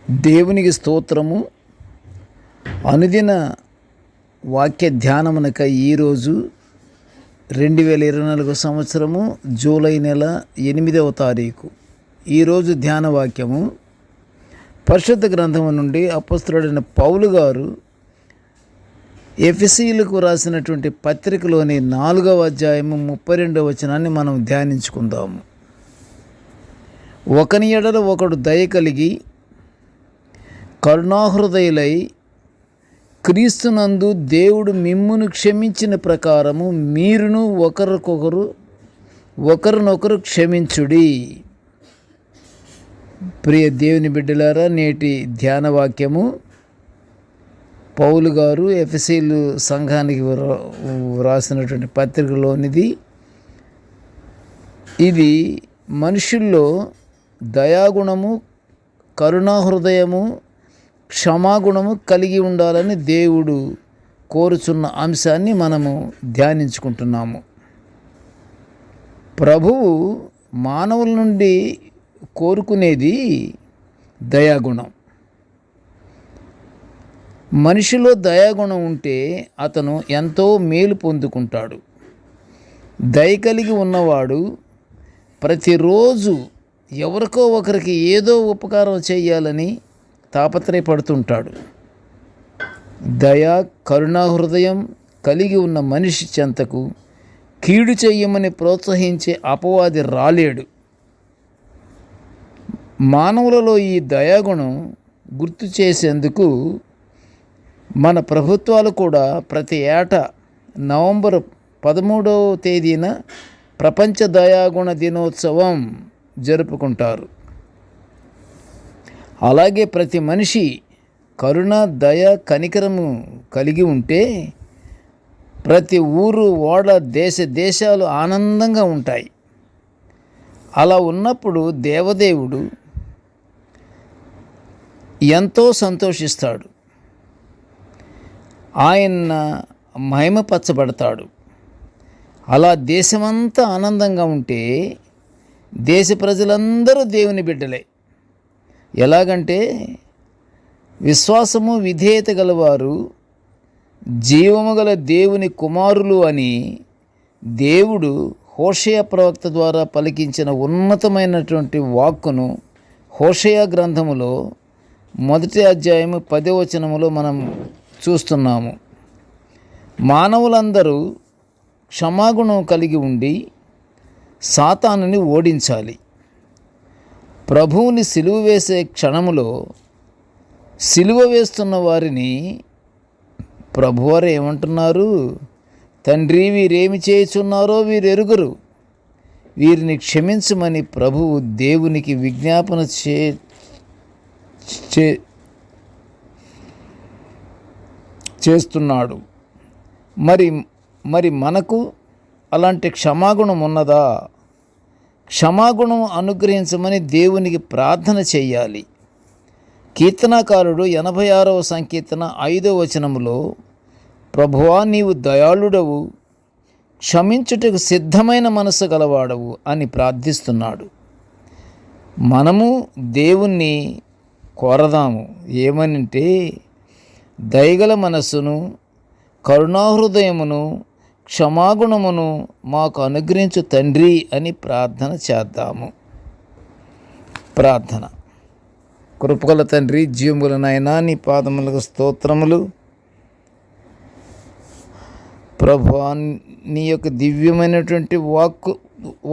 దేవునికి స్తోత్రము. అనుదిన వాక్య ధ్యానమునక ఈరోజు 2024 సంవత్సరము జూలై నెల 8వ తారీఖు. ఈరోజు ధ్యాన వాక్యము పరిశుద్ధ గ్రంథము నుండి అపొస్తలుడైన పౌలు గారు ఎఫెసీయులకు రాసినటువంటి పత్రికలోని 4వ అధ్యాయము 32వ వచనాన్ని మనం ధ్యానించుకుందాము. ఒకని ఎడల ఒకడు దయ కలిగి కరుణాహృదయులై క్రీస్తునందు దేవుడు మిమ్మును క్షమించిన ప్రకారము మీరును ఒకరినొకరు క్షమించుడి. ప్రియ దేవుని బిడ్డలారా, నేటి ధ్యాన వాక్యము పౌలు గారు ఎఫెసీలు సంఘానికి రాసినటువంటి పత్రికలోనిది. ఇది మనుషుల్లో దయాగుణము, కరుణాహృదయము, క్షమాగుణము కలిగి ఉండాలని దేవుడు కోరుచున్న అంశాన్ని మనము ధ్యానించుకుంటున్నాము. ప్రభువు మానవుల నుండి కోరుకునేది దయాగుణం. మనిషిలో దయాగుణం ఉంటే అతను ఎంతో మేలు పొందుకుంటాడు. దయ కలిగి ఉన్నవాడు ప్రతిరోజు ఎవరికో ఒకరికి ఏదో ఉపకారం చేయాలని తాపత్రయపడుతుంటాడు. దయా కరుణాహృదయం కలిగి ఉన్న మనిషి చెంతకు కీడు చెయ్యమని ప్రోత్సహించే అపవాది రాలేడు. మానవులలో ఈ దయాగుణం గుర్తు చేసేందుకు మన ప్రభుత్వాలు కూడా ప్రతి ఏటా నవంబర్ 13వ తేదీన ప్రపంచ దయాగుణ దినోత్సవం జరుపుకుంటారు. అలాగే ప్రతి మనిషి కరుణ, దయ, కనికరము కలిగి ఉంటే ప్రతి ఊరు, ఓడ, దేశాలు ఆనందంగా ఉంటాయి. అలా ఉన్నప్పుడు దేవదేవుడు ఎంతో సంతోషిస్తాడు. ఆయన మహిమపరచబడతాడు. అలా దేశమంతా ఆనందంగా ఉంటే దేశ ప్రజలందరూ దేవుని బిడ్డలే. ఎలాగంటే విశ్వాసము, విధేయత గలవారు జీవము గల దేవుని కుమారులు అని దేవుడు హోషేయ ప్రవక్త ద్వారా పలికించిన ఉన్నతమైనటువంటి వాక్కును హోషేయ గ్రంథములో 1వ అధ్యాయము 10వ వచనములో మనం చూస్తున్నాము. మానవులందరూ క్షమాగుణం కలిగి ఉండి సాతానుని ఓడించాలి. ప్రభువుని సిలువ వేసే క్షణములో సిలువ వేస్తున్న వారిని ప్రభువారు ఏమంటున్నారు? తండ్రి, వీరేమి చేయుచున్నారో వీరు ఎరుగరు, వీరిని క్షమించమని ప్రభువు దేవునికి విజ్ఞాపన చేస్తున్నాడు. మరి మనకు అలాంటి క్షమాగుణం ఉన్నదా? క్షమాగుణం అనుగ్రహించమని దేవునికి ప్రార్థన చేయాలి. కీర్తనాకారుడు 86వ సంకీర్తన 5వ వచనములో ప్రభువా, నీవు దయాళుడవు, క్షమించుటకు సిద్ధమైన మనసు గలవాడవు అని ప్రార్థిస్తున్నాడు. మనము దేవుణ్ణి కోరదాము. ఏమనంటే, దయగల మనస్సును, కరుణాహృదయమును, క్షమాగుణమును మాకు అనుగ్రహించు తండ్రి అని ప్రార్థన చేద్దాము. ప్రార్థన. కృపగల తండ్రి, జీవముల నాయనా, నీ పాదములకు స్తోత్రములు. ప్రభువా, నీ యొక్క దివ్యమైనటువంటి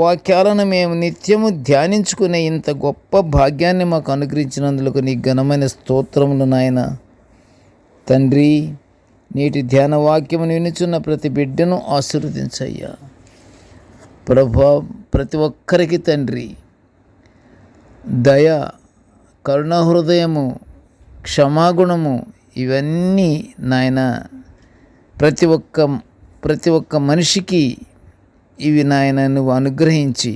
వాక్యాలను మేము నిత్యము ధ్యానించుకునే ఇంత గొప్ప భాగ్యాన్ని మాకు అనుగ్రహించినందుకు నీ ఘనమైన స్తోత్రములు నాయన. తండ్రి, నేటి ధ్యాన వాక్యమును వినుచున్న ప్రతి బిడ్డను ఆశీర్వదించయ్యా. ప్రభువా, ప్రతి ఒక్కరికి తండ్రి దయ, కరుణాహృదయము, క్షమాగుణము ఇవన్నీ నాయన ప్రతి ఒక్క మనిషికి ఇవి నాయన నువ్వు అనుగ్రహించి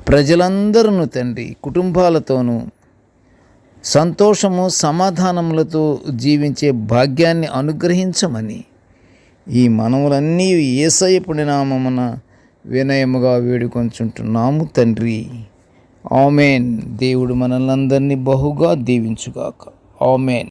ప్రజలందరూ తండ్రి కుటుంబాలతోనూ సంతోషము, సమాధానములతో జీవించే భాగ్యాన్ని అనుగ్రహించమని ఈ మనవులన్నీ యేసయ్య పుణ్యనామమున వినయముగా వేడుకొంచుంటున్నాము తండ్రి. ఆమెన్. దేవుడు మనల్ని అందరినీ బహుగా దీవించుగాక. ఆమెన్.